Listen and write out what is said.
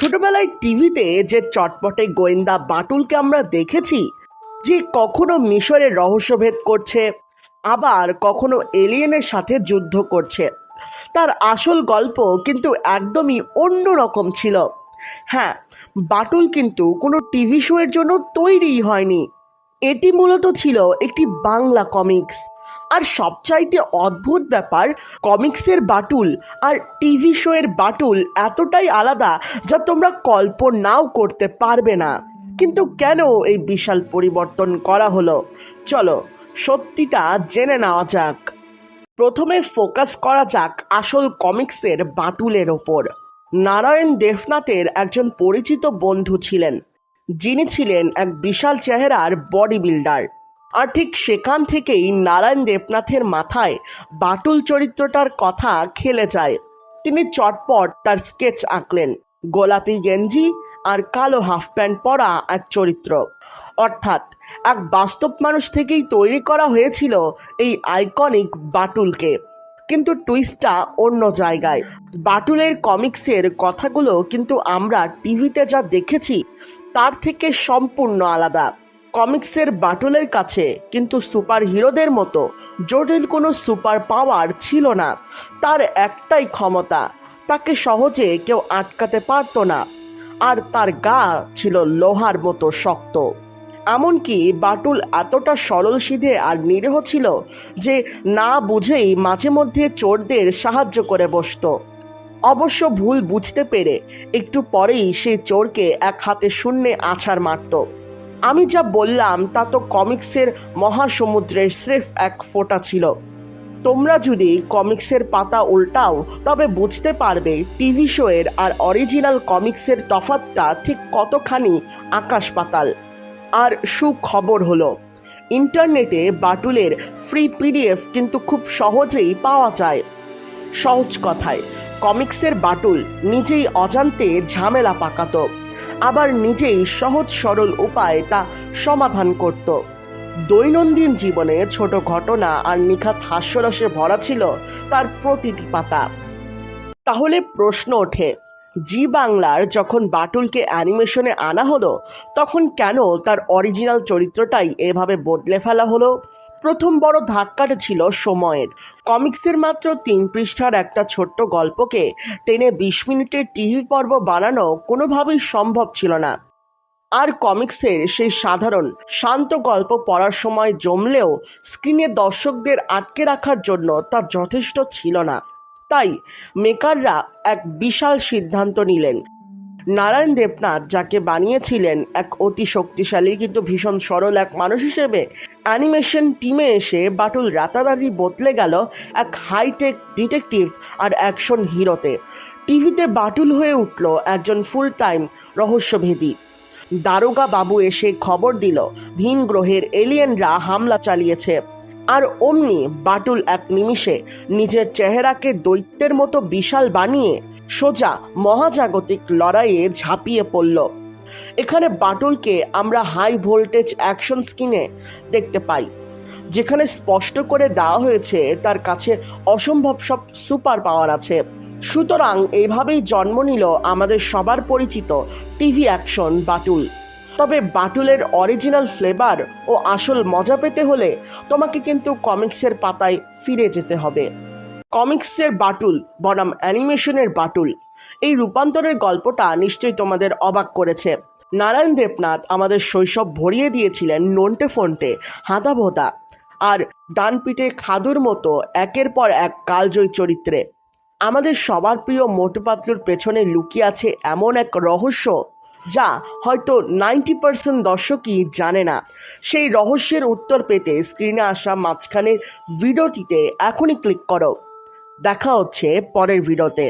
ছোটবেলায় টিভিতে যে চটপটে গোয়েন্দা বাটুলকে আমরা দেখেছি, যে কখনো মিশরের রহস্যভেদ করছে, আবার কখনো এলিয়েনের সাথে যুদ্ধ করছে, তার আসল গল্প কিন্তু একদমই অন্য রকম ছিল। হ্যাঁ, বাটুল কিন্তু কোনো টিভি শোয়ের জন্য তৈরিই হয়নি। এটি মূলত ছিল একটি বাংলা কমিক্স। আর সবচাইতে অদ্ভুত ব্যাপার, কমিক্সের বাটুল আর টিভি শোয়ের বাটুল এতটাই আলাদা যা তোমরা কল্পনাও করতে পারবে না। কিন্তু কেন এই বিশাল পরিবর্তন করা হলো, চলো সত্যিটা জেনে নেওয়া যাক। প্রথমে ফোকাস করা যাক আসল কমিক্সের বাটুলের ওপর। নারায়ণ দেবনাথের একজন পরিচিত বন্ধু ছিলেন, যিনি ছিলেন এক বিশাল চেহারার বডি বিল্ডার। আর ঠিক সেখান থেকেই নারায়ণ দেবনাথের মাথায় বাটুল চরিত্রটার কথা খেলে যায়। তিনি চটপট তার স্কেচ আঁকলেন, গোলাপি গেঞ্জি আর কালো হাফ প্যান্ট পরা এক চরিত্র। অর্থাৎ এক বাস্তব মানুষ থেকেই তৈরি করা হয়েছিল এই আইকনিক বাটুলকে। কিন্তু টুইস্টটা অন্য জায়গায়। বাটুলের কমিক্সের কথাগুলো কিন্তু আমরা টিভিতে যা দেখেছি তার থেকে সম্পূর্ণ আলাদা। কমিক্সের বাটুলের কাছে কিন্তু সুপার হিরোদের মতো জটিল কোনো সুপার পাওয়ার ছিল না। তার একটাই ক্ষমতা, তাকে সহজে কেউ আটকাতে পারতো না। আর তার গা ছিল লোহার মতো শক্ত। এমনকি বাটুল এতটা সরল সিধে আর নিরীহ ছিল যে না বুঝেই মাঝে মধ্যে চোরদের সাহায্য করে বসতো। অবশ্য ভুল বুঝতে পেরে একটু পরেই সে চোরকে এক হাতে শূন্যে আছাড় মারত। আমি যা বললাম তা তো কমিক্সের মহাসমুদ্রের স্রেফ এক ফোঁটা ছিল। তোমরা যদি কমিক্সের পাতা উল্টাও তবে বুঝতে পারবে টিভি শোয়ের আর অরিজিনাল কমিক্সের তফাৎটা ঠিক কতখানি আকাশ পাতাল। আর সুখবর হলো, ইন্টারনেটে বাটুলের ফ্রি পিডিএফ কিন্তু খুব সহজেই পাওয়া যায়। সহজ কথায়, কমিক্সের বাটুল নিজেই অজান্তে ঝামেলা পাকাতো, আবার নিজেই সহজ সরল উপায়ে তা সমাধান করত। দৈনন্দিন জীবনে ছোট ঘটনা আর নিখাত হাস্যরসে ভরা ছিল তার প্রতিটি পাতা। তাহলে প্রশ্ন ওঠে, জি বাংলার যখন বাটুলকে অ্যানিমেশনে আনা হলো তখন কেন তার অরিজিনাল চরিত্রটাই এভাবে বদলে ফেলা হলো? প্রথম বড় ধাক্কাটা ছিল সময়ের। কমিক্সের মাত্র 3 পৃষ্ঠার একটা ছোট্ট গল্পকে টেনে 20 মিনিটের টিভি পর্ব বানানো কোনোভাবেই সম্ভব ছিল না। আর কমিক্সের সেই সাধারণ শান্ত গল্প পড়ার সময় জমলেও স্ক্রিনে দর্শকদের আটকে রাখার জন্য তা যথেষ্ট ছিল না। তাই মেকাররা এক বিশাল সিদ্ধান্ত নিলেন। নারায়ণ দেবনাথ, যাকে বানিয়েছিলেন এক অতি শক্তিশালী কিন্তু ভীষণ সরল এক মানুষ হিসেবে, অ্যানিমেশন টিমে এসে বাটুল রাতারাতি বদলে গেল এক হাইটেক ডিটেকটিভ আর অ্যাকশন হিরোতে। টিভিতে বাটুল হয়ে উঠল একজন ফুল টাইম রহস্যভেদী। দারোগা বাবু এসে খবর দিল ভিন গ্রহের এলিয়েনরা হামলা চালিয়েছে। আর অমনি বাটুল এক নিমিষে নিজের চেহারাকে দৈত্যের মতো বিশাল বানিয়ে সোজা মহাজাগতিক লড়াইয়ে ঝাঁপিয়ে পড়ল। এখানে বাটুলকে আমরা হাই ভোল্টেজ অ্যাকশন স্কিনে দেখতে পাই, যেখানে স্পষ্ট করে দেওয়া হয়েছে তার কাছে অসম্ভব সব সুপার পাওয়ার আছে। সুতরাং এইভাবেই জন্ম নিল আমাদের সবার পরিচিত টিভি অ্যাকশন বাটুল। তবে বাটুলের অরিজিনাল ফ্লেভার ও আসল মজা পেতে হলে তোমাকে কিন্তু কমিক্সের পাতায় ফিরে যেতে হবে। কমিক্সের বাটুল বনাম অ্যানিমেশনের বাটুল, এই রূপান্তরের গল্পটা নিশ্চয়ই তোমাদের অবাক করেছে। নারায়ণ দেবনাথ আমাদের শৈশব ভরিয়ে দিয়েছিলেন নন্টে ফন্টে, হাঁদাভোঁদা আর ডানপিটে খাদুর মতো একের পর এক কালজয়ী চরিত্রে। আমাদের সবার প্রিয় মোটু পাতলুর পেছনে লুকিয়ে আছে এমন এক রহস্য যা হয়তো 90% দর্শকই জানে না। সেই রহস্যের উত্তর পেতে স্ক্রিনে আসা মাঝখানের ভিডিওটিতে এখনই ক্লিক করো। দেখা হচ্ছে পরের ভিডিওতে।